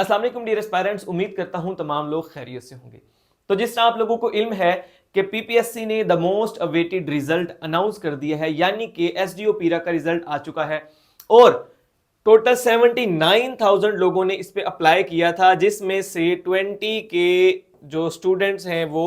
अस्सलाम वालेकुम dear aspirants, उम्मीद करता हूं तमाम लोग खैरियत से होंगे। तो जिस तरह आप लोगों को इल्म है कि पीपीएससी ने the most awaited result announce कर दिया है, यानी कि एसडीओ पीरा का रिजल्ट आ चुका है और टोटल 79,000 लोगों ने इस पे अप्लाई किया था, जिसमें से 20 के जो स्टूडेंट्स हैं वो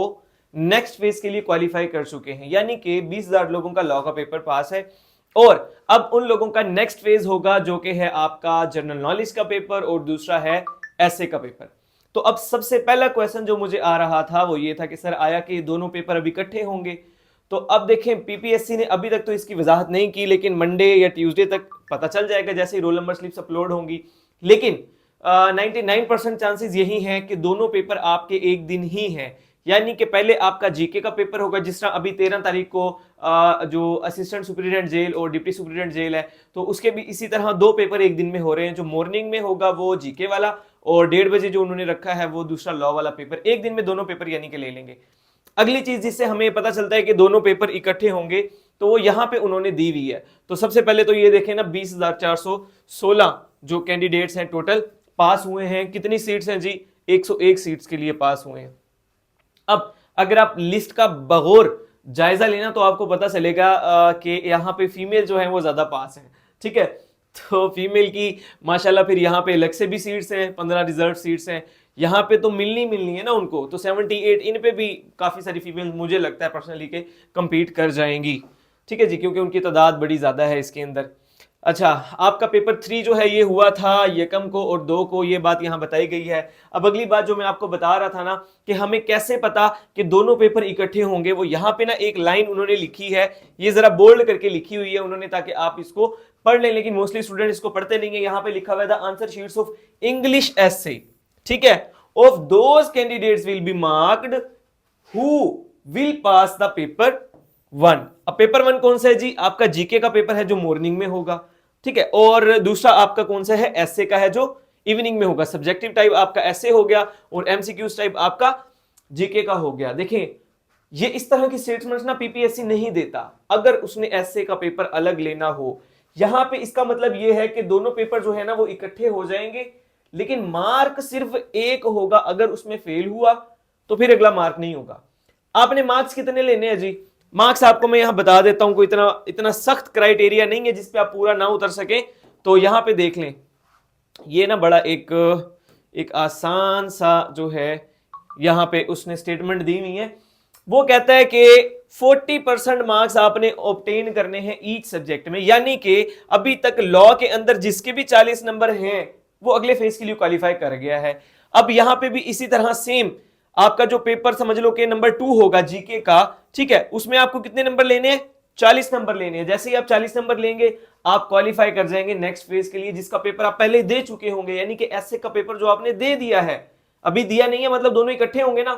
नेक्स्ट फेज के लिए क्वालिफाई कर चुके हैं, यानी कि 20,000 लोगों का लॉ का पेपर पास है। और अब उन लोगों का नेक्स्ट फेज होगा जो कि है आपका जनरल नॉलेज का पेपर और दूसरा है एसए का पेपर। तो अब सबसे पहला क्वेश्चन जो मुझे आ रहा था वो ये था कि सर आया कि दोनों पेपर अभी इकट्ठे होंगे। तो अब देखें, पीपीएससी ने अभी तक तो इसकी वजाहत नहीं की, लेकिन मंडे या ट्यूसडे तक पता चल जाएगा जैसे ही रोल नंबर स्लिप्स अपलोड होंगी। लेकिन 99% चांसेस यही हैं कि दोनों पेपर आपके एक दिन ही हैं, यानी कि पहले आपका जीके का पेपर होगा, जिस तरह अभी 13 तारीख को जो असिस्टेंट सुपरिटेंडेंट जेल और डिप्टी सुपरिटेंडेंट जेल है तो उसके भी इसी तरह दो पेपर एक दिन में हो रहे हैं। जो मॉर्निंग में होगा वो जीके वाला और 1:30 बजे जो उन्होंने रखा है वो दूसरा लॉ वाला पेपर। एक दिन में दोनों पेपर यानी कि ले लेंगे। अगली चीज जिससे हमें पता चलता है कि दोनों पेपर इकट्ठे होंगे तो वो यहां पे उन्होंने दी हुई है। तो सबसे पहले तो ये देखें ना, 20,416 जो कैंडिडेट्स हैं टोटल पास हुए हैं। कितनी सीट्स हैं जी? 101 सीट्स के लिए पास हुए हैं। अब अगर आप लिस्ट का बगौर जायजा लेना तो आपको पता चलेगा कि यहाँ पे फीमेल जो है वो ज्यादा पास है। ठीक है, तो फीमेल की माशाल्लाह फिर यहाँ पे अलग से भी सीट्स हैं, 15 रिजर्व सीट्स हैं। यहाँ पे तो मिलनी है ना उनको, तो 78 इन पे भी काफी सारी फीमेल मुझे लगता है पर्सनली के कंपीट कर जाएंगी। ठीक है जी, क्योंकि उनकी तादाद बड़ी ज्यादा है इसके अंदर। अच्छा, आपका पेपर 3 जो है ये हुआ था यकम को और 2 को, ये बात यहां बताई गई है। अब अगली बात जो मैं आपको बता रहा था ना कि हमें कैसे पता कि दोनों पेपर इकट्ठे होंगे, वो यहां पे ना एक लाइन उन्होंने लिखी है, ये जरा बोल्ड करके लिखी हुई है उन्होंने ताकि आप इसको पढ़ लें, लेकिन मोस्टली स्टूडेंट इसको पढ़ते नहीं है। यहां पे लिखा हुआ है the answer sheets of English essay, ठीक है, of those candidates will be marked who will pass the paper 1। अब पेपर 1 कौन सा है जी? आपका जीके का पेपर है जो मॉर्निंग में होगा। ठीक है, और दूसरा आपका कौन सा है? एसए का है जो इवनिंग में होगा। सब्जेक्टिव टाइप आपका एसए हो गया और एमसीक्यूज टाइप आपका जीके का हो गया। देखें, ये इस तरह की स्टेटमेंट्स ना पीपीएससी नहीं देता अगर उसने एसए का पेपर अलग लेना हो। यहां पे इसका मतलब ये है कि दोनों पेपर जो है ना वो इकट्ठे हो जाएंगे, लेकिन मार्क सिर्फ एक होगा। अगर उसमें फेल हुआ तो फिर अगला मार्क नहीं होगा। आपने मार्क्स कितने लेने हैं जी? मार्क्स आपको मैं यहां बता देता हूं, कोई इतना सख्त क्राइटेरिया नहीं है जिसपे आप पूरा ना उतर सके। तो यहां पे देख लें, ये ना बड़ा एक आसान सा जो है यहां पे उसने स्टेटमेंट दी हुई है। वो कहता है कि 40% मार्क्स आपने ऑब्टेन करने हैं ईच सब्जेक्ट में, यानी कि अभी तक लॉ के अंदर जिसके भी 40 नंबर हैं वो अगले फेज के लिए क्वालिफाई कर गया है। अब यहां पे भी इसी तरह सेम आपका जो पेपर समझ लो कि नंबर 2 होगा जीके का, ठीक है, उसमें आपको कितने नंबर लेने हैं? 40 नंबर लेने हैं। जैसे ही आप 40 नंबर लेंगे आप क्वालिफाई कर जाएंगे नेक्स्ट फेज के लिए, जिसका पेपर आप पहले दे चुके होंगे, यानी कि एसए का पेपर जो आपने दे दिया है, अभी दिया नहीं है मतलब दोनों इकट्ठे होंगे ना।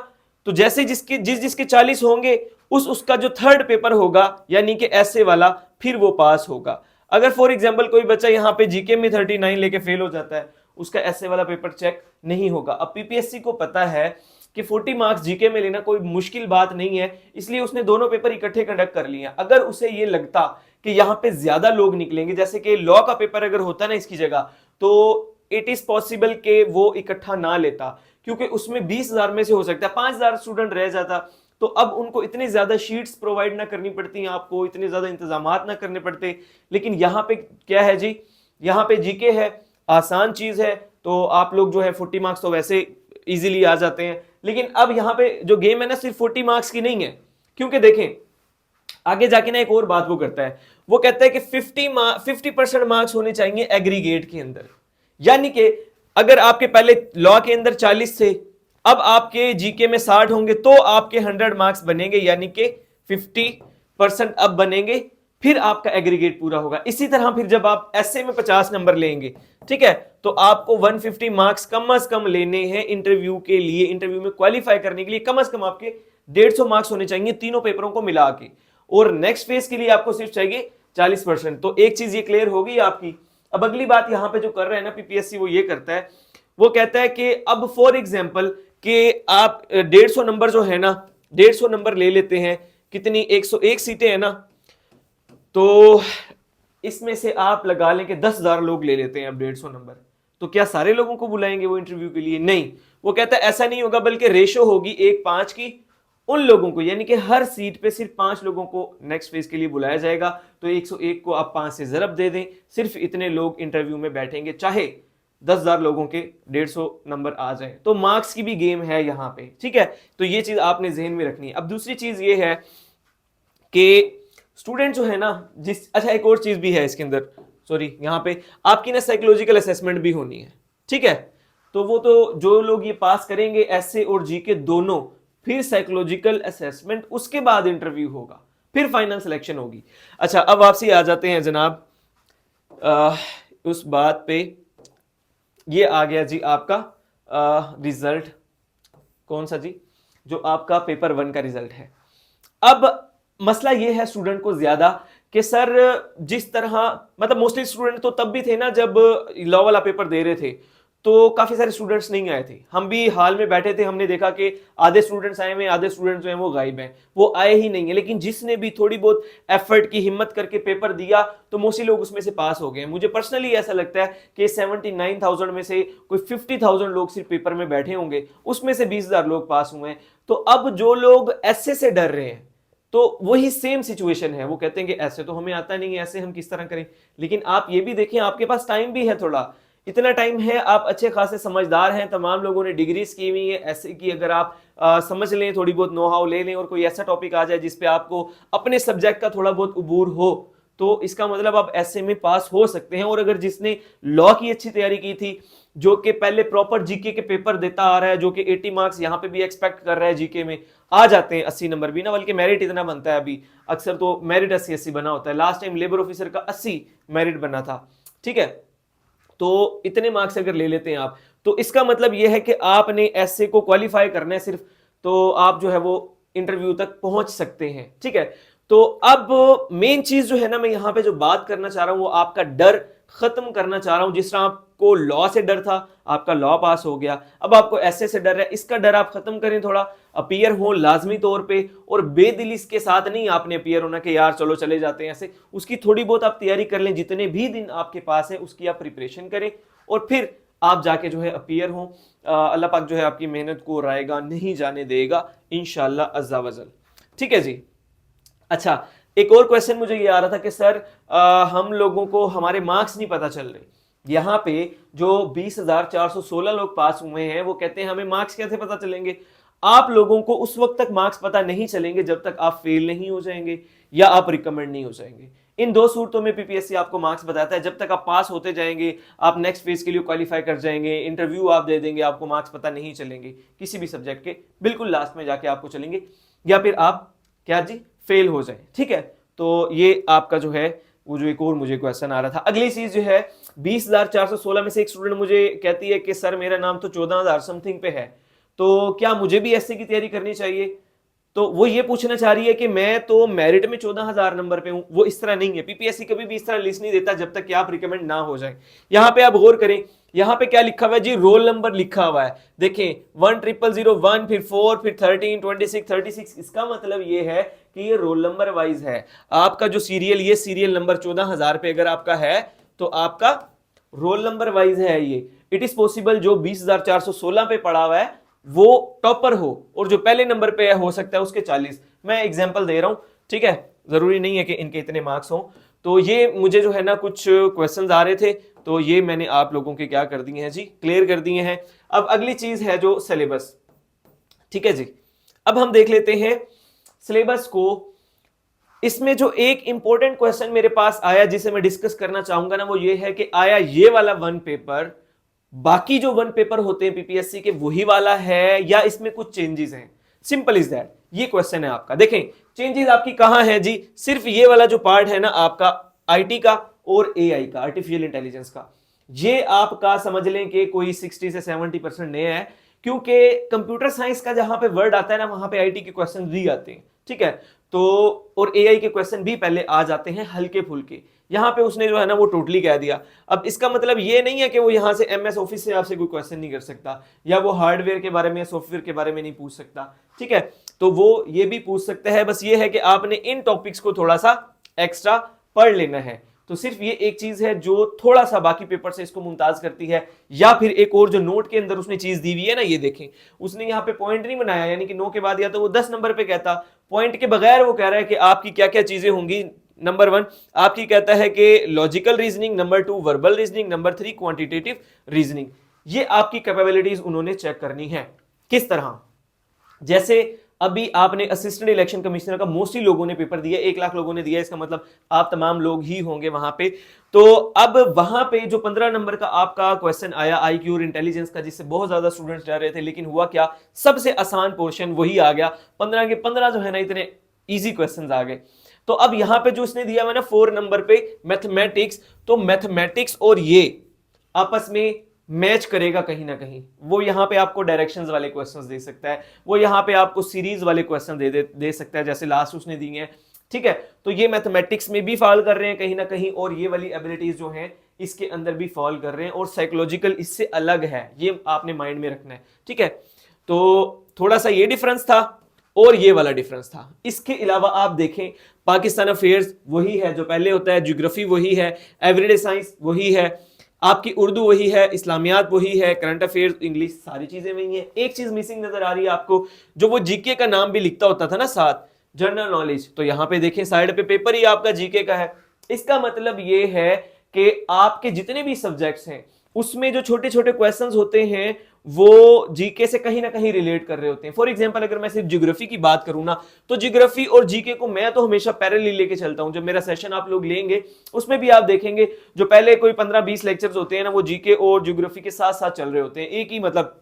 तो जैसे जिसके 40 होंगे उसका जो थर्ड पेपर होगा यानी कि एसए वाला, फिर वो पास होगा। अगर फॉर एग्जाम्पल कोई बच्चा यहाँ पे जीके में 39 लेके फेल हो जाता है, उसका एसए वाला पेपर चेक नहीं होगा। अब पीपीएससी को पता है कि 40 मार्क्स जीके में लेना कोई मुश्किल बात नहीं है, इसलिए उसने दोनों पेपर इकट्ठे कंडक्ट कर लिए। अगर उसे ये लगता कि यहां पे ज्यादा लोग निकलेंगे, जैसे कि लॉ का पेपर अगर होता ना इसकी जगह, तो इट इज पॉसिबल कि वो इकट्ठा ना लेता, क्योंकि उसमें 20,000 में से हो सकता है 5,000 स्टूडेंट रह जाता। तो अब उनको इतनी ज्यादा शीट्स प्रोवाइड ना करनी पड़ती, आपको इतने ज्यादा इंतजाम ना करने पड़ते। लेकिन यहाँ पे क्या है जी? यहाँ पे जीके है, आसान चीज है, तो आप लोग जो है 40 मार्क्स तो वैसे इजीली आ जाते हैं। लेकिन अब यहां पे जो गेम है ना सिर्फ 40 मार्क्स की नहीं है, क्योंकि देखें आगे जाके ना एक और बात वो करता है, वो कहता है कि 50% मार्क्स होने चाहिए एग्रीगेट के अंदर। यानी कि अगर आपके पहले लॉ के अंदर 40 थे, अब आपके जीके में 60 होंगे तो आपके 100 मार्क्स बनेंगे, यानी कि 50% अब बनेंगे, फिर आपका एग्रीगेट पूरा होगा। इसी तरह फिर जब आप एसए में 50 नंबर लेंगे, ठीक है, तो आपको 150 मार्क्स कम से कम लेने हैं इंटरव्यू के लिए। इंटरव्यू में क्वालिफाई करने के लिए कम से कम आपके 150 मार्क्स होने चाहिए तीनों पेपरों को मिला के, और नेक्स्ट फेज के लिए आपको सिर्फ चाहिए 40%। तो एक चीज ये क्लियर होगी आपकी। अब अगली बात यहां पे जो कर रहे हैं ना पीपीएससी, वो ये करता है, वो कहता है कि अब फॉर एग्जाम्पल कि आप 150 नंबर जो है ना, 150 नंबर ले लेते हैं, कितनी 101 सीटें हैं ना, तो इसमें से आप लगा लें कि 10,000 लोग ले लेते हैं अब 150 नंबर, तो क्या सारे लोगों को बुलाएंगे वो इंटरव्यू के लिए? नहीं, वो कहता है ऐसा नहीं होगा, बल्कि रेशो होगी 1:5 की। उन लोगों को, यानी कि हर सीट पे सिर्फ 5 लोगों को नेक्स्ट फेज के लिए बुलाया जाएगा। तो 101 को आप 5 से ज़रब दे दें, सिर्फ इतने लोग इंटरव्यू में बैठेंगे, चाहे 10,000 लोगों के 150 नंबर आ जाए। तो मार्क्स की भी गेम है यहाँ पे, ठीक है। तो ये चीज आपने जहन में रखनी है। अब दूसरी चीज ये है कि स्टूडेंट जो है ना, अच्छा एक और चीज भी है इसके अंदर, सॉरी, यहाँ पे आपकी ना साइकोलॉजिकल असेसमेंट भी होनी है, ठीक है। तो वो तो जो लोग ये पास करेंगे एसए और जीके दोनों, फिर साइकोलॉजिकल असेसमेंट, उसके बाद इंटरव्यू होगा, फिर फाइनल सिलेक्शन होगी। अच्छा, अब आपसे आ जाते हैं जनाब उस बात पे, ये आ गया जी आपका रिजल्ट, कौन सा जी, जो आपका पेपर 1 का रिजल्ट है। अब मसला ये है स्टूडेंट को ज्यादा कि सर जिस तरह, मतलब मोस्टली स्टूडेंट तो तब भी थे ना जब लॉ वाला पेपर दे रहे थे, तो काफी सारे स्टूडेंट्स नहीं आए थे। हम भी हाल में बैठे थे, हमने देखा कि आधे स्टूडेंट्स आए हुए, आधे स्टूडेंट्स जो हैं वो गायब हैं, वो आए ही नहीं है। लेकिन जिसने भी थोड़ी बहुत एफर्ट की, हिम्मत करके पेपर दिया, तो मोस्टली लोग उसमें से पास हो गए। मुझे पर्सनली ऐसा लगता है कि 79,000 में से कोई 50,000 लोग सिर्फ पेपर में बैठे होंगे, उसमें से 20,000 लोग पास हुए हैं। तो अब जो लोग ऐसे से डर रहे हैं, तो वही सेम सिचुएशन है। वो कहते हैं कि ऐसे तो हमें आता नहीं है, ऐसे हम किस तरह करें। लेकिन आप ये भी देखें, आपके पास टाइम भी है, थोड़ा इतना टाइम है, आप अच्छे खासे समझदार हैं, तमाम लोगों ने डिग्रीज की हुई है ऐसे की। अगर आप समझ लें, थोड़ी बहुत नो हाउ ले लें, और कोई ऐसा टॉपिक आ जाए जिसपे आपको अपने सब्जेक्ट का थोड़ा बहुत उबूर हो, तो इसका मतलब आप ऐसे में पास हो सकते हैं। और अगर जिसने लॉ की अच्छी तैयारी की थी, जो कि पहले प्रॉपर जीके के पेपर देता आ रहा है, जो कि 80 मार्क्स यहाँ पे भी एक्सपेक्ट कर रहा है, जीके में आ जाते हैं 80 नंबर भी ना, बल्कि मेरिट इतना बनता है अभी, अक्सर तो मेरिट 80-80 बना होता है। लास्ट टाइम लेबर ऑफिसर का 80 मेरिट बना था, ठीक है। तो इतने मार्क्स अगर ले लेते हैं आप, तो इसका मतलब यह है कि आपने एसए को क्वालिफाई करना है सिर्फ, तो आप जो है वो इंटरव्यू तक पहुंच सकते हैं, ठीक है। तो अब मेन चीज जो है ना, मैं यहां पे जो बात करना चाह रहा हूं, वो आपका डर खत्म करना चाह रहा हूं। जिस तरह आपको लॉ से डर था, आपका लॉ पास हो गया, अब आपको एसए से डर है, इसका डर आप खत्म करें थोड़ा। अपीयर हो लाजमी तौर पे, और बेदिली के साथ नहीं आपने अपीयर होना कि यार चलो चले जाते हैं ऐसे। उसकी थोड़ी बहुत आप तैयारी कर लें, जितने भी दिन आपके पास है उसकी आप प्रिपरेशन करें, और फिर आप जाके जो है अपीयर हो। अल्लाह पाक जो है आपकी मेहनत को रायगा नहीं जाने देगा इंशाल्लाह अज़्ज़ा वजल, ठीक है जी। अच्छा, एक और क्वेश्चन मुझे ये आ रहा था कि सर हम लोगों को हमारे मार्क्स नहीं पता चल रहे। यहाँ पे जो 20,416 लोग पास हुए हैं, वो कहते हैं हमें मार्क्स कैसे पता चलेंगे। आप लोगों को उस वक्त तक मार्क्स पता नहीं चलेंगे जब तक आप फेल नहीं हो जाएंगे या आप रिकमेंड नहीं हो जाएंगे। इन दो सूरतों में पीपीएससी आपको मार्क्स बताता है। जब तक आप पास होते जाएंगे, आप नेक्स्ट फेज के लिए क्वालिफाई कर जाएंगे, इंटरव्यू आप दे देंगे, आपको मार्क्स पता नहीं चलेंगे किसी भी सब्जेक्ट के, बिल्कुल लास्ट में जाके आपको चलेंगे, या फिर आप क्या जी फेल हो जाए, ठीक है। तो ये आपका जो है वो जो एक और मुझे क्वेश्चन आ रहा था। अगली चीज जो है 20,416 में से एक स्टूडेंट मुझे कहती है कि सर मेरा नाम तो 14,000 समथिंग पे है, तो क्या मुझे भी एसए की तैयारी करनी चाहिए। तो वो ये पूछना चाह रही है कि मैं तो मेरिट में 14,000 नंबर पे हूं। वो इस तरह नहीं है, पीपीएससी कभी भी इस तरह लिस्ट नहीं देता जब तक कि आप रिकमेंड ना हो जाए। यहां पे आप गौर करें, यहां पे क्या लिखा हुआ है जी, रोल नंबर लिखा हुआ है। देखें 10001, फिर 4, फिर 13, 26, 36। इसका मतलब ये है कि ये रोल नंबर वाइज है। आपका जो सीरियल, ये सीरियल नंबर 14,000 पे अगर आपका है, तो आपका रोल नंबर वाइज है ये। इट इज पॉसिबल जो 20,416 पे पड़ा हुआ है वो टॉपर हो, और जो पहले नंबर पे है हो सकता है उसके 40। मैं एग्जांपल दे रहा हूं, ठीक है, जरूरी नहीं है कि इनके इतने मार्क्स हों। तो ये मुझे जो है ना कुछ क्वेश्चंस आ रहे थे, तो ये मैंने आप लोगों के क्या कर दिए हैं जी, क्लियर कर दिए हैं। अब अगली चीज है जो सिलेबस, ठीक है जी। अब हम देख लेते हैं सिलेबस को। इसमें जो एक इंपॉर्टेंट क्वेश्चन मेरे पास आया जिसे मैं डिस्कस करना चाहूंगा ना, वो ये है कि आया ये वाला 1 पेपर बाकी जो 1 पेपर होते हैं पीपीएससी के वही वाला है, या इसमें कुछ चेंजेस हैं। सिंपल इज दैट, ये क्वेश्चन है आपका। देखें चेंजेस आपकी कहां है जी, सिर्फ ये वाला जो पार्ट है ना आपका आईटी का और एआई का, आर्टिफिशियल इंटेलिजेंस का, ये आपका समझ लें कि कोई 60 से 70% नया है, क्योंकि कंप्यूटर साइंस का जहां पे वर्ड आता है ना, वहां पे आईटी के क्वेश्चन भी आते हैं, ठीक है। तो और एआई के क्वेश्चन भी पहले आ जाते हैं हल्के फुल्के, यहां पे उसने जो है ना वो टोटली कह दिया। अब इसका मतलब ये नहीं है कि वो यहां से एमएस ऑफिस से आपसे कोई क्वेश्चन नहीं कर सकता, या वो हार्डवेयर के बारे में, सॉफ्टवेयर के बारे में नहीं पूछ सकता, ठीक है। तो वो ये भी पूछ सकता है, बस ये है कि आपने इन टॉपिक्स को थोड़ा सा एक्स्ट्रा पढ़ लेना है। तो सिर्फ ये एक चीज है जो थोड़ा सा बाकी पेपर से इसको मुमताज करती है। या फिर एक और जो नोट के अंदर उसने चीज दी हुई है ना, ये देखें, उसने यहाँ पे पॉइंट नहीं बनाया, यानी कि 9 के बाद या तो वो 10 नंबर पे कहता, पॉइंट के बगैर वो कह रहा है कि आपकी क्या क्या चीजें होंगी। नंबर 1 आपकी कहता है कि logical reasoning, number 2 verbal reasoning, number 3 quantitative reasoning. ये आपकी कैपेबिलिटीज उन्होंने चेक करनी है। किस तरह? जैसे अभी आपने असिस्टेंट इलेक्शन कमिश्नर का मोस्टली लोगों ने पेपर दिया, 1 लाख लोगों ने दिया, इसका मतलब आप तमाम लोग ही होंगे वहां पे। तो अब वहां पे जो 15 नंबर का आपका क्वेश्चन आया आईक्यू और इंटेलिजेंस का, जिससे बहुत ज्यादा स्टूडेंट्स डर रहे थे, लेकिन हुआ क्या, सबसे आसान पोर्शन वही आ गया। 15 के 15 जो है ना, इतने इजी क्वेश्चन आ गए। तो अब यहां पे जो इसने दिया हुआ ना 4 नंबर पे मैथमेटिक्स, तो मैथमेटिक्स और ये आपस में मैच करेगा कहीं ना कहीं। वो यहां पे आपको डायरेक्शंस वाले क्वेश्चंस दे सकता है, वो यहां पे आपको सीरीज वाले क्वेश्चन दे सकता है, जैसे लास्ट उसने दी है। ठीक है, तो ये मैथमेटिक्स में भी फॉल कर रहे हैं कहीं ना कहीं, और ये वाली एबिलिटीज जो हैं इसके अंदर भी फॉल कर रहे हैं, और साइकोलॉजिकल इससे अलग है, ये आपने माइंड में रखना है। ठीक है, तो थोड़ा सा ये डिफरेंस था और ये वाला डिफरेंस था। इसके अलावा आप देखें, पाकिस्तान अफेयर्स वही है जो पहले होता है, ज्योग्राफी वही है, एवरीडे साइंस वही है, आपकी उर्दू वही है, इस्लामियात वही है, करंट अफेयर्स, इंग्लिश, सारी चीजें वही हैं। एक चीज मिसिंग नजर आ रही है आपको, जो वो जीके का नाम भी लिखता होता था ना साथ, जनरल नॉलेज, तो यहां पे देखें साइड पे पेपर ही आपका जीके का है। इसका मतलब ये है कि आपके जितने भी सब्जेक्ट्स हैं उसमें जो छोटे छोटे क्वेश्चंस होते हैं वो जीके से कहीं ना कहीं रिलेट कर रहे होते हैं। फॉर एग्जांपल अगर मैं सिर्फ ज्योग्राफी की बात करूं ना, तो ज्योग्राफी और जीके को मैं तो हमेशा पैरेलल लेके चलता हूं। जब मेरा सेशन आप लोग लेंगे उसमें भी आप देखेंगे जो पहले कोई 15-20 लेक्चर्स होते हैं ना, वो जीके और ज्योग्राफी के साथ साथ चल रहे होते हैं, एक ही मतलब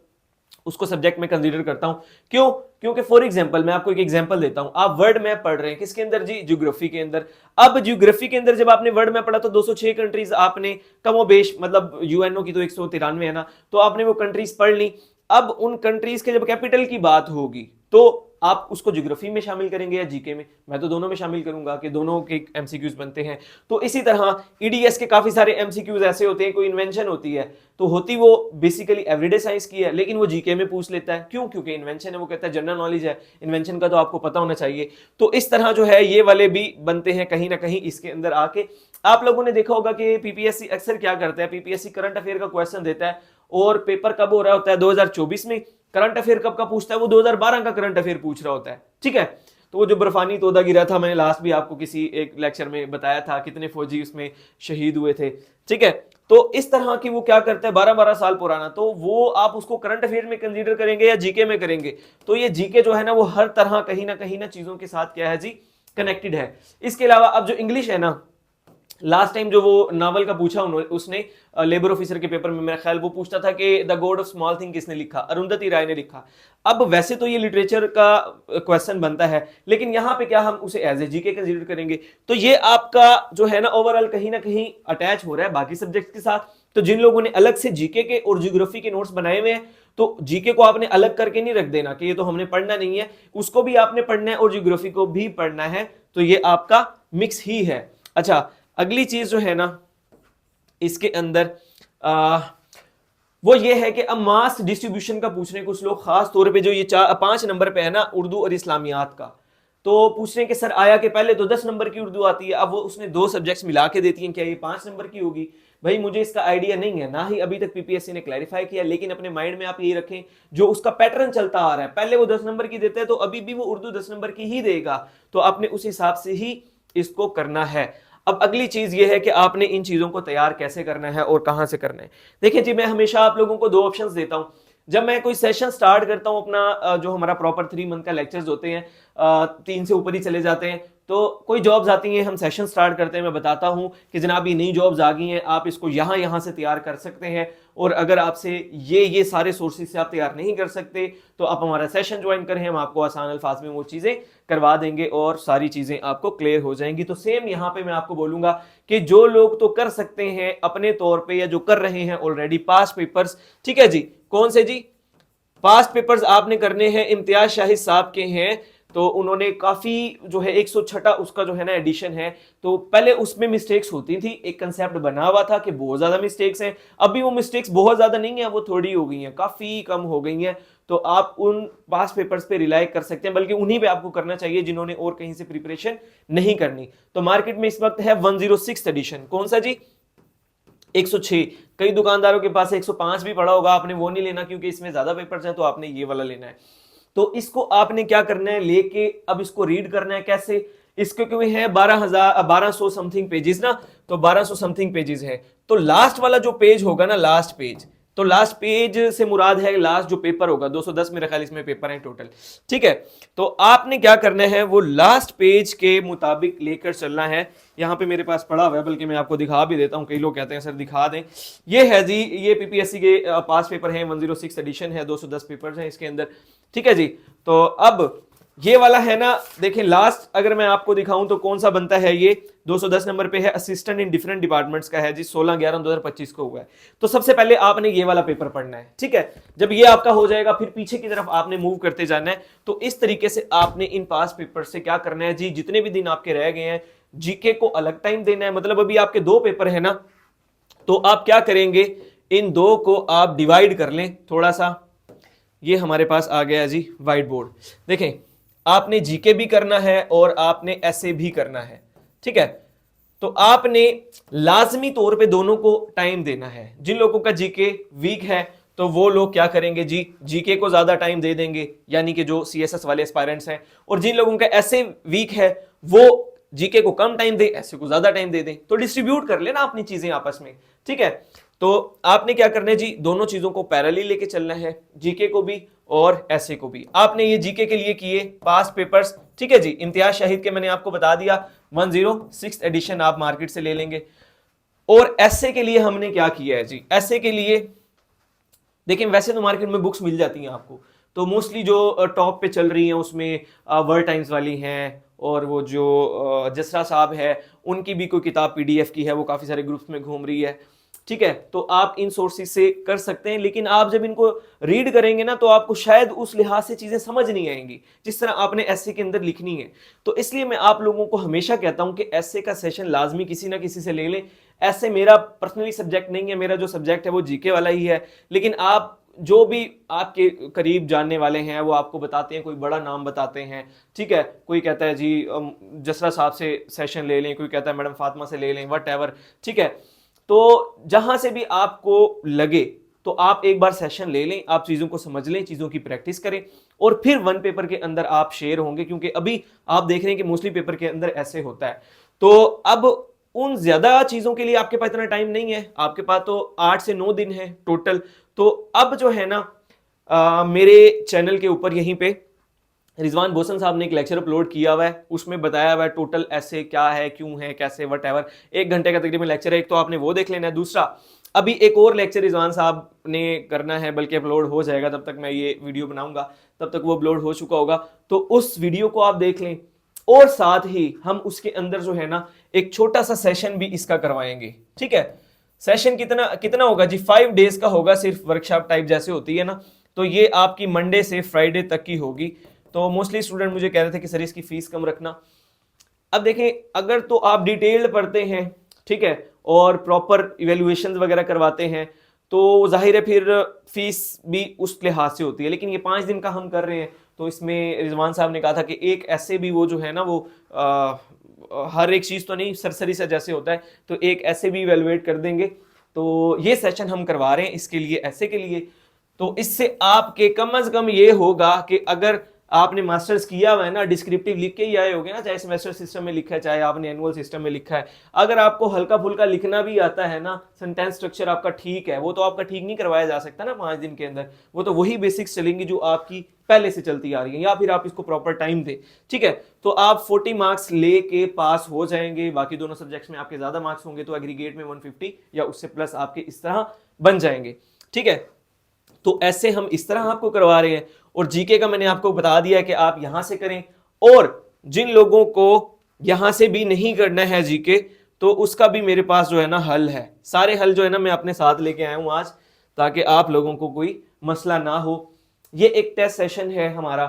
उसको सब्जेक्ट में कंसीडर करता हूं। क्यों? क्योंकि फॉर एग्जांपल मैं आपको एक एग्जांपल देता हूं, आप वर्ल्ड मैप पढ़ रहे हैं, किसके अंदर जी? ज्योग्राफी के अंदर। अब ज्योग्राफी के अंदर जब आपने वर्ल्ड मैप पढ़ा तो 206 कंट्रीज आपने कमोबेश, मतलब यूएनओ की तो 193 है ना, तो आपने वो कंट्रीज पढ़ ली। अब उन कंट्रीज के जब कैपिटल की बात होगी तो आप उसको ज्योग्राफी में शामिल करेंगे या जीके में? मैं तो दोनों में शामिल करूंगा कि दोनों के एमसीक्यूज बनते हैं। तो इसी तरह ईडीएस के काफी सारे एमसीक्यूज ऐसे होते हैं, कोई इन्वेंशन होती है तो होती वो बेसिकली एवरीडे साइंस की है, लेकिन वो जीके में पूछ लेता है। क्यों? क्योंकि इन्वेंशन है, वो कहता है जनरल नॉलेज है, इन्वेंशन का तो आपको पता होना चाहिए। तो इस तरह जो है ये वाले भी बनते हैं कहीं ना कहीं इसके अंदर आके। आप लोगों ने देखा होगा कि पीपीएससी अक्सर क्या करता है, पीपीएससी करंट अफेयर का क्वेश्चन देता है और पेपर कब हो रहा होता है? 2024 में। करंट अफेयर कब का पूछता है? वो 2012 का करंट अफेयर पूछ रहा होता है। ठीक है, तो वो जो बर्फानी तोदा गिरा था, मैंने लास्ट भी आपको किसी एक लेक्चर में बताया था कितने फौजी उसमें शहीद हुए थे। ठीक है, तो इस तरह की वो क्या करता है, 12-12 साल पुराना, तो वो आप उसको करंट अफेयर में कंसीडर करेंगे या जीके में करेंगे? तो ये जीके जो है ना, वो हर तरह कहीं ना चीजों के साथ क्या है जी, कनेक्टेड है। इसके अलावा अब जो इंग्लिश है ना, लास्ट टाइम जो वो नावल का पूछा उसने लेबर ऑफिसर के पेपर में, मेरा ख्याल वो पूछता था कि the God of small thing किसने लिखा? अरुंधति राय ने लिखा। अब वैसे तो ये लिटरेचर का क्वेश्चन बनता है, लेकिन यहां पे क्या हम उसे एज ए जीके कंसीडर करेंगे? तो ये आपका जो है ना ओवरऑल कहीं ना कहीं अटैच हो रहा है बाकी सब्जेक्ट के साथ। तो जिन लोगों ने अलग से जीके के और ज्योग्राफी के नोट्स बनाए हुए हैं, तो जीके को आपने अलग करके नहीं रख देना कि ये तो हमने पढ़ना नहीं है, उसको भी आपने पढ़ना है और ज्योग्राफी को भी पढ़ना है। तो ये आपका मिक्स ही है। अच्छा, अगली चीज जो है ना इसके अंदर वो ये है कि अब मास डिस्ट्रीब्यूशन का पूछ रहे हैं कुछ लोग, खास तौर पे जो ये 5 नंबर पे है ना उर्दू और इस्लामियात का, तो पूछ रहे हैं कि सर आया कि पहले तो 10 नंबर की उर्दू आती है, अब वो उसने 2 सब्जेक्ट्स मिला के देती हैं, क्या ये 5 नंबर की होगी? भाई मुझे इसका आइडिया नहीं है, ना ही अभी तक पीपीएससी ने क्लैरिफाई किया, लेकिन अपने माइंड में आप यही रखें जो उसका पैटर्न चलता आ रहा है, पहले वो 10 नंबर की देता है तो अभी भी वो उर्दू 10 नंबर की ही देगा, तो आपने उस हिसाब से ही इसको करना है। अब अगली चीज ये है कि आपने इन चीजों को तैयार कैसे करना है और कहां से करना है। देखिए जी, मैं हमेशा आप लोगों को 2 ऑप्शंस देता हूं। जब मैं कोई सेशन स्टार्ट करता हूं अपना, जो हमारा प्रॉपर 3 मंथ का लेक्चर्स होते हैं, 3 से ऊपर ही चले जाते हैं, तो कोई जॉब्स आती हैं, हम सेशन स्टार्ट करते हैं, मैं बताता हूं कि जनाब ये नई जॉब्स आ गई हैं, आप इसको यहां से तैयार कर सकते हैं, और अगर आपसे ये सारे सोर्सेज से आप तैयार नहीं कर सकते तो आप हमारा सेशन ज्वाइन करें, हम आपको आसान अल्फाज में वो चीजें करवा देंगे और सारी चीजें आपको क्लियर हो जाएंगी। तो सेम यहां पे मैं आपको बोलूंगा कि जो लोग तो कर सकते हैं अपने तौर पे, या जो कर रहे हैं ऑलरेडी, पास्ट पेपर्स, ठीक है जी, कौन से जी? पास्ट पेपर्स आपने करने हैं, इम्तियाज शाहिद साहब के हैं तो उन्होंने काफी जो है 106 उसका जो है ना एडिशन है, तो पहले उसमें मिस्टेक्स होती थी, एक कंसेप्ट बना हुआ था कि बहुत ज्यादा मिस्टेक्स हैं, अभी वो मिस्टेक्स बहुत ज्यादा नहीं है, वो थोड़ी हो गई हैं, काफी कम हो गई हैं। तो आप उन पास पेपर्स पे रिलाई कर सकते हैं, बल्कि उन्हीं पे आपको करना चाहिए जिन्होंने और कहीं से प्रिपरेशन नहीं करनी। तो मार्केट में इस वक्त है 106 एडिशन, कौन सा जी? 106। कई दुकानदारों के पास 105 भी पड़ा होगा, आपने वो नहीं लेना क्योंकि इसमें ज्यादा पेपर्स हैं, तो आपने ये वाला लेना है। तो इसको आपने क्या करना है, लेके अब इसको रीड करना है कैसे, इसके क्योंकि है 1200 समथिंग पेजेस ना, तो 1200 समथिंग पेजेस है। तो लास्ट वाला जो पेज होगा ना, लास्ट पेज, तो लास्ट पेज से मुराद है लास्ट जो पेपर होगा, 210 मेरे ख्याल इसमें पेपर है टोटल, ठीक है। तो आपने क्या करना है, वो लास्ट पेज के मुताबिक लेकर चलना है। यहां पे मेरे पास पड़ा हुआ है, बल्कि मैं आपको दिखा भी देता हूं, कई लोग कहते हैं सर दिखा दें। ये है जी, ये पीपीएससी के पास पेपर है, 106 एडिशन है, 210 पेपर हैं इसके अंदर, ठीक है जी। तो अब ये वाला है ना, देखें लास्ट अगर मैं आपको दिखाऊं तो कौन सा बनता है, ये 210 नंबर पे है, असिस्टेंट इन डिफरेंट डिपार्टमेंट्स का है जी, 16/11/2025 को हुआ है। तो सबसे पहले आपने ये वाला पेपर पढ़ना है, ठीक है। जब ये आपका हो जाएगा, फिर पीछे की तरफ आपने मूव करते जाना है। तो इस तरीके से आपने इन पास पेपर से क्या करना है जी, जितने भी दिन आपके रह गए हैं, जीके को अलग टाइम देना है, मतलब अभी आपके 2 पेपर है ना, तो आप क्या करेंगे, इन 2 को आप डिवाइड कर लें थोड़ा सा। ये हमारे पास आ गया जी व्हाइट बोर्ड, देखें आपने जीके भी करना है और आपने एसए भी करना है, ठीक है। तो आपने लाजमी तौर पे दोनों को टाइम देना है। जिन लोगों का जीके वीक है तो वो लोग क्या करेंगे जी, जीके को ज्यादा टाइम दे देंगे, यानी कि जो सीएसएस वाले एस्पायरेंट्स हैं, और जिन लोगों का एसए वीक है वो जीके को कम टाइम दे, एसए को ज्यादा टाइम दे दें। तो डिस्ट्रीब्यूट कर लेना अपनी चीजें आपस में, ठीक है। तो आपने क्या करना है जी, दोनों चीजों को पैरेलली लेके चलना है, जीके को भी और एसए को भी। आपने ये जीके के लिए किए पास पेपर्स, ठीक है जी। इम्तियाज शाहिद के मैंने आपको बता दिया, 106 एडिशन आप मार्केट से ले लेंगे। और एसए के लिए हमने क्या किया है जी, एसए के लिए देखिए वैसे तो मार्केट में बुक्स मिल जाती हैं आपको, तो मोस्टली जो टॉप पे चल रही हैं उसमें वर्ल्ड टाइम्स वाली हैं, और वो जो जसरा साहब है उनकी भी कोई किताब पीडीएफ की है, वो काफ़ी सारे ग्रुप्स में घूम रही है, ठीक है। तो आप इन सोर्सेज से कर सकते हैं, लेकिन आप जब इनको रीड करेंगे ना तो आपको शायद उस लिहाज से चीज़ें समझ नहीं आएंगी जिस तरह आपने एसए के अंदर लिखनी है। तो इसलिए मैं आप लोगों को हमेशा कहता हूं कि एसए का सेशन लाजमी किसी ना किसी से ले लें। एसए मेरा पर्सनली सब्जेक्ट नहीं है, मेरा जो सब्जेक्ट है वो जीके वाला ही है, लेकिन आप जो भी आपके करीब जानने वाले हैं वो आपको बताते हैं, कोई बड़ा नाम बताते हैं, ठीक है। कोई कहता है जी जसरा साहब से सेशन ले लें, कोई कहता है मैडम फातिमा से ले लें, वट एवर, ठीक है। तो जहां से भी आपको लगे तो आप एक बार सेशन ले लें, आप चीज़ों को समझ लें, चीज़ों की प्रैक्टिस करें, और फिर 1 पेपर के अंदर आप शेयर होंगे, क्योंकि अभी आप देख रहे हैं कि मोस्टली पेपर के अंदर ऐसे होता है। तो अब उन ज्यादा चीज़ों के लिए आपके पास इतना टाइम नहीं है, आपके पास तो 8 से 9 दिन है टोटल। तो अब जो है ना मेरे चैनल के ऊपर यहीं पे रिजवान बोसन साहब ने एक लेक्चर अपलोड किया हुआ है, उसमें बताया हुआ है टोटल ऐसे क्या है, क्यों है, कैसे, वट एवर। 1 घंटे का तकरीबन लेक्चर है, एक तो आपने वो देख लेना है। दूसरा अभी एक और लेक्चर रिजवान साहब ने करना है, बल्कि अपलोड हो जाएगा, तब तक मैं ये वीडियो बनाऊंगा तब तक वो अपलोड हो चुका होगा, तो उस वीडियो को आप देख लें। और साथ ही हम उसके अंदर जो है ना एक छोटा सा सेशन भी इसका करवाएंगे, ठीक है। सेशन कितना कितना होगा जी, 5 डेज का होगा, सिर्फ वर्कशॉप टाइप जैसे होती है ना, तो ये आपकी मंडे से फ्राइडे तक की होगी। तो मोस्टली स्टूडेंट मुझे कह रहे थे कि सर इसकी फीस कम रखना। अब देखें, अगर तो आप डिटेल्ड पढ़ते हैं, ठीक है, और प्रॉपर इवेल्युएशन वगैरह करवाते हैं, तो जाहिर है फिर फीस भी उस लिहाज से होती है। लेकिन ये 5 दिन का हम कर रहे हैं, तो इसमें रिजवान साहब ने कहा था कि एक ऐसे भी वो जो है ना वो हर एक चीज़ तो नहीं, सरसरी से जैसे होता है, तो एक ऐसे भी इवेलुएट कर देंगे। तो ये सेशन हम करवा रहे हैं इसके लिए, ऐसे के लिए। तो इससे आपके कम अज कम ये होगा कि अगर आपने मास्टर्स किया हुआ है ना, डिस्क्रिप्टिव लिख के ही आए होगे ना, चाहे सेमेस्टर सिस्टम में लिखा है चाहे आपने एनुअल सिस्टम में लिखा है। अगर आपको हल्का फुल्का लिखना भी आता है ना, सेंटेंस स्ट्रक्चर आपका ठीक है, वो तो आपका ठीक नहीं करवाया जा सकता ना 5 दिन के अंदर, वो तो वही बेसिक्स चलेंगी जो आपकी पहले से चलती आ रही है, या फिर आप इसको प्रॉपर टाइम दे, ठीक है। तो आप 40 मार्क्स लेके पास हो जाएंगे, बाकी दोनों सब्जेक्ट्स में आपके ज्यादा मार्क्स होंगे, तो एग्रीगेट में 150 या उससे प्लस आपके इस तरह बन जाएंगे, ठीक है। तो ऐसे हम इस तरह आपको करवा रहे हैं। और जीके का मैंने आपको बता दिया है कि आप यहां से करें, और जिन लोगों को यहां से भी नहीं करना है जीके, तो उसका भी मेरे पास जो है ना हल है। सारे हल जो है ना मैं अपने साथ लेके आया हूं आज, ताकि आप लोगों को कोई मसला ना हो। ये एक टेस्ट सेशन है हमारा,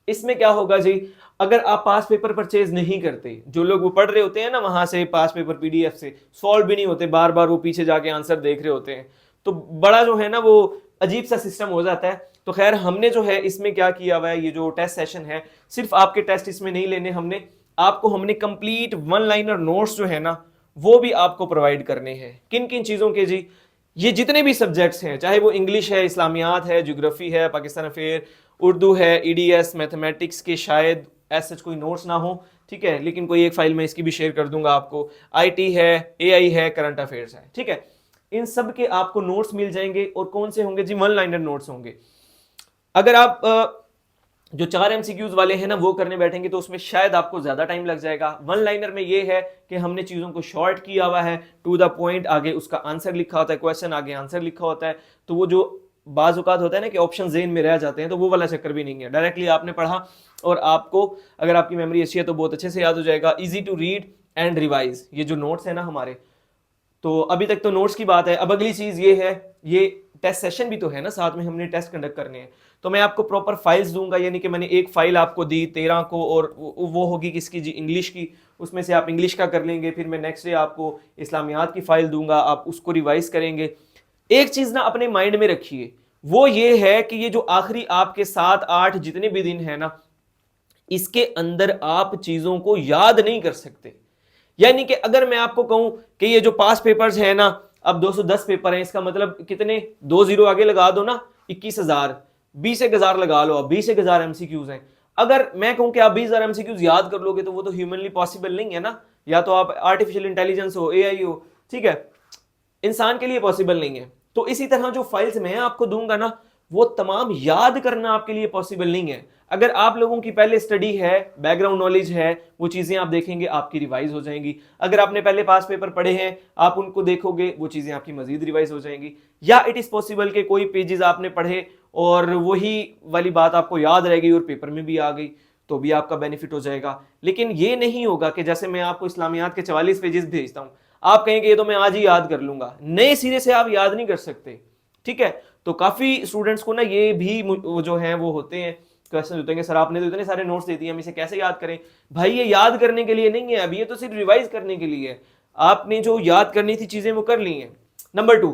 इसमें क्या होगा जी, अगर आप पास पेपर परचेज नहीं करते, जो लोग वो पढ़ रहे होते हैं ना वहां से पास पेपर पीडीएफ से, सॉल्व भी नहीं होते, बार बार वो पीछे जाके आंसर देख रहे होते हैं, तो बड़ा जो है ना वो अजीब सा सिस्टम हो जाता है। तो खैर हमने जो है इसमें क्या किया हुआ है, ये जो टेस्ट सेशन है, सिर्फ आपके टेस्ट इसमें नहीं लेने, हमने कंप्लीट वन लाइनर नोट्स जो है ना वो भी आपको प्रोवाइड करने हैं। किन किन चीजों के जी, ये जितने भी सब्जेक्ट्स हैं, चाहे वो इंग्लिश है, इस्लामियात है, ज्योग्राफी है, पाकिस्तान अफेयर, उर्दू है, ईडीएस, मैथमेटिक्स के शायद ऐसे कोई नोट्स ना हो, ठीक है, लेकिन कोई एक फाइल में इसकी भी शेयर कर दूंगा आपको, आईटी है, एआई है, करंट अफेयर्स है, ठीक है, इन सब के आपको नोट्स मिल जाएंगे। और कौन से होंगे जी, वन लाइनर नोट्स होंगे। अगर आप जो 4 एमसीक्यूज वाले हैं ना वो करने बैठेंगे तो उसमें शायद आपको ज्यादा टाइम लग जाएगा। वन लाइनर में ये है कि हमने चीजों को शॉर्ट किया हुआ है, टू द पॉइंट, आगे उसका आंसर लिखा होता है, क्वेश्चन आगे आंसर लिखा होता है, तो वो जो बाज औकात होता है ना कि ऑप्शन ज़हन में रह जाते हैं, तो वो वाला चक्कर भी नहीं है। डायरेक्टली आपने पढ़ा और आपको, अगर आपकी मेमोरी अच्छी है तो बहुत अच्छे से याद हो जाएगा। Easy to read and revise, ये जो नोट्स है ना हमारे, तो अभी तक तो नोट्स की बात है। अब अगली चीज ये है, ये टेस्ट सेशन भी तो है ना, साथ में हमने टेस्ट कंडक्ट करने हैं, तो मैं आपको प्रॉपर फाइल्स दूंगा, यानी कि मैंने एक फाइल आपको दी 13 को, और वो होगी किसकी जी, इंग्लिश की, उसमें से आप इंग्लिश का कर लेंगे। फिर मैं नेक्स्ट डे आपको इस्लामियात की फाइल दूंगा, आप उसको रिवाइज करेंगे। एक चीज ना अपने माइंड में रखिए, वो ये है कि ये जो आखिरी आपके 7-8 जितने भी दिन है ना, इसके अंदर आप चीजों को याद नहीं कर सकते। यानी कि अगर मैं आपको कहूं कि ये जो पास पेपर्स है ना, अब 210 पेपर हैं, इसका मतलब कितने, 2 जीरो आगे लगा दो ना, 21,000, 20,000 लगा लो, अब 20,000 एमसीक्यूज हैं। अगर मैं कहूं कि आप 20,000 एमसीक्यूज याद कर लोगे तो वो तो ह्यूमनली पॉसिबल नहीं है ना, या तो आप आर्टिफिशियल इंटेलिजेंस हो, एआई हो, ठीक है, इंसान के लिए पॉसिबल नहीं है। तो इसी तरह जो फाइल्स मैं आपको दूंगा ना, वो तमाम याद करना आपके लिए पॉसिबल नहीं है। अगर आप लोगों की पहले स्टडी है, बैकग्राउंड नॉलेज है, वो चीजें आप देखेंगे आपकी रिवाइज हो जाएंगी। अगर आपने पहले पास पेपर पढ़े हैं, आप उनको देखोगे, वो चीजें आपकी मजीद रिवाइज हो जाएंगी। या इट इज पॉसिबल कि कोई पेजेस आपने पढ़े और वही वाली बात आपको याद रहेगी और पेपर में भी आ गई, तो भी आपका बेनिफिट हो जाएगा। लेकिन ये नहीं होगा कि जैसे मैं आपको इस्लामियात के 44 पेजेस भेजता हूं, आप कहेंगे ये तो मैं आज ही याद कर लूंगा, नए सिरे से आप याद नहीं कर सकते, ठीक है। तो काफी स्टूडेंट्स को ना ये भी जो है वो होते हैं, क्वेश्चन होते हैं कि सर आपने तो इतने सारे नोट्स दे दिए, हम इसे कैसे याद करें। भाई ये याद करने के लिए नहीं है, अभी ये तो सिर्फ रिवाइज करने के लिए है। आपने जो याद करनी थी चीजें वो कर ली हैं। नंबर 2,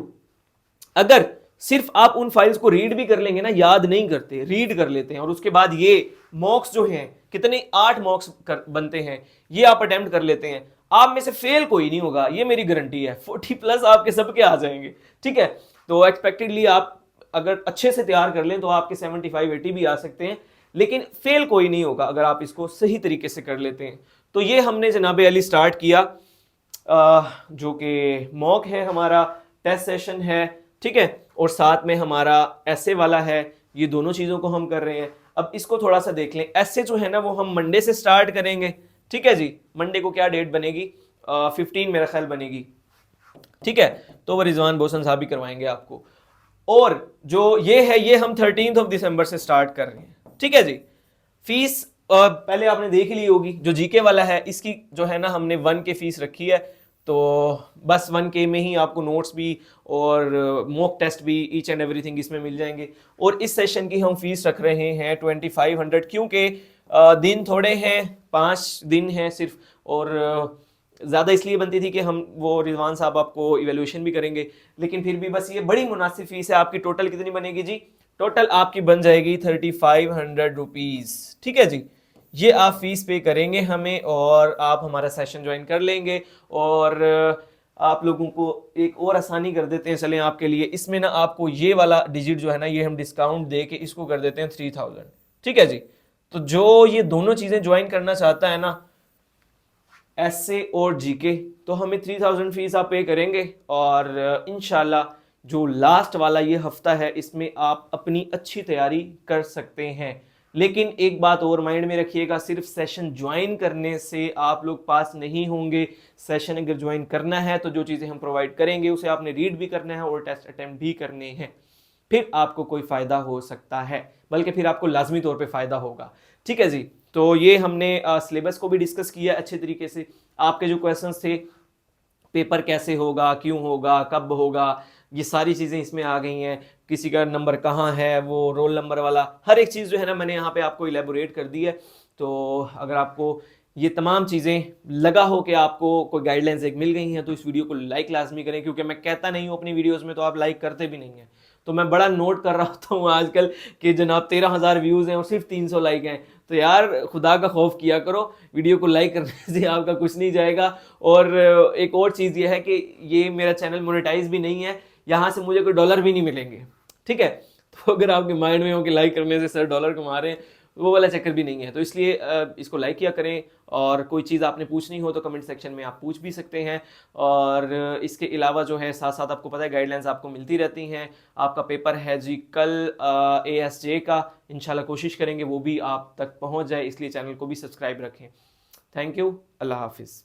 अगर सिर्फ आप उन फाइल्स को रीड भी कर लेंगे ना, याद नहीं करते, रीड कर लेते हैं, और उसके बाद ये मॉक्स जो हैं, कितने 8 मॉक्स बनते हैं, ये आप अटेम्प्ट कर लेते हैं, आप में से फेल कोई नहीं होगा, ये मेरी गारंटी है। 40+ आपके सबके आ जाएंगे, ठीक है। तो एक्सपेक्टेडली आप अगर अच्छे से तैयार कर लें तो आपके 75-80 भी आ सकते हैं, लेकिन फेल कोई नहीं होगा अगर आप इसको सही तरीके से कर लेते हैं। तो ये हमने जनाबे अली स्टार्ट किया, जो कि मॉक है, हमारा टेस्ट सेशन है, ठीक है, और साथ में हमारा ऐसे वाला है। ये दोनों चीज़ों को हम कर रहे हैं। अब इसको थोड़ा सा देख लें। ऐसे जो है ना वो हम मंडे से स्टार्ट करेंगे, ठीक है जी। मंडे को क्या डेट बनेगी, 15 मेरा ख्याल बनेगी, ठीक है। तो वो रिजवान बोसन साहब भी करवाएंगे आपको। और जो ये है, ये हम 13 दिसंबर से स्टार्ट कर रहे हैं, ठीक है जी। फीस पहले आपने देख ली होगी, जो जीके वाला है इसकी जो है ना हमने 1K फीस रखी है, तो बस 1K में ही आपको नोट्स भी और मॉक टेस्ट भी, ईच एंड एवरीथिंग इसमें मिल जाएंगे। और इस सेशन की हम फीस रख रहे हैं 2500, क्योंकि दिन थोड़े हैं, 5 दिन हैं सिर्फ, और ज़्यादा इसलिए बनती थी कि हम वो रिजवान साहब आपको इवेल्यूशन भी करेंगे, लेकिन फिर भी बस ये बड़ी मुनासिब फीस है। आपकी टोटल कितनी बनेगी जी, टोटल आपकी बन जाएगी 3500 रुपीज़, ठीक है जी। ये आप फीस पे करेंगे हमें, और आप हमारा सेशन ज्वाइन कर लेंगे। और आप लोगों को एक और आसानी कर देते हैं चलें आपके लिए, इसमें ना आपको ये वाला डिजिट जो है ना, ये हम डिस्काउंट दे के इसको कर देते हैं 3000, ठीक है जी। तो जो ये दोनों चीज़ें ज्वाइन करना चाहता है ना, एसए और जीके, तो हमें 3000 फीस आप पे करेंगे, और इंशाल्लाह जो लास्ट वाला ये हफ्ता है इसमें आप अपनी अच्छी तैयारी कर सकते हैं। लेकिन एक बात और माइंड में रखिएगा, सिर्फ सेशन ज्वाइन करने से आप लोग पास नहीं होंगे। सेशन अगर ज्वाइन करना है तो जो चीज़ें हम प्रोवाइड करेंगे उसे आपने रीड भी करना है और टेस्ट अटेम्प्ट भी करने हैं, फिर आपको कोई फ़ायदा हो सकता है, बल्कि फिर आपको लाजमी तौर पे फ़ायदा होगा, ठीक है जी। तो ये हमने सिलेबस को भी डिस्कस किया अच्छे तरीके से। आपके जो क्वेश्चंस थे, पेपर कैसे होगा, क्यों होगा, कब होगा, ये सारी चीज़ें इसमें आ गई हैं। किसी का नंबर कहाँ है, वो रोल नंबर वाला, हर एक चीज़ जो है ना मैंने यहाँ पे आपको इलेबोरेट कर दी है। तो अगर आपको ये तमाम चीज़ें लगा हो कि आपको कोई गाइडलाइंस एक मिल गई हैं तो इस वीडियो को लाइक लाजमी करें, क्योंकि मैं कहता नहीं हूँ अपनी वीडियोज़ में तो आप लाइक करते भी नहीं हैं। तो मैं बड़ा नोट कर रहा होता हूँ आजकल कि जनाब 13,000 व्यूज़ हैं और सिर्फ 300 लाइक हैं। तो यार खुदा का खौफ किया करो, वीडियो को लाइक करने से आपका कुछ नहीं जाएगा। और एक और चीज़ ये है कि ये मेरा चैनल मोनेटाइज भी नहीं है, यहाँ से मुझे कोई डॉलर भी नहीं मिलेंगे, ठीक है। तो अगर आपके माइंड में हो कि लाइक करने से सर डॉलर कमा रहे हैं, वो वाला चक्कर भी नहीं है। तो इसलिए इसको लाइक किया करें, और कोई चीज़ आपने पूछनी हो तो कमेंट सेक्शन में आप पूछ भी सकते हैं। और इसके अलावा जो है साथ साथ आपको पता है गाइडलाइंस आपको मिलती रहती हैं। आपका पेपर है जी कल ASJ का, इंशाल्लाह कोशिश करेंगे वो भी आप तक पहुंच जाए, इसलिए चैनल को भी सब्सक्राइब रखें। थैंक यू, अल्लाह हाफिज़।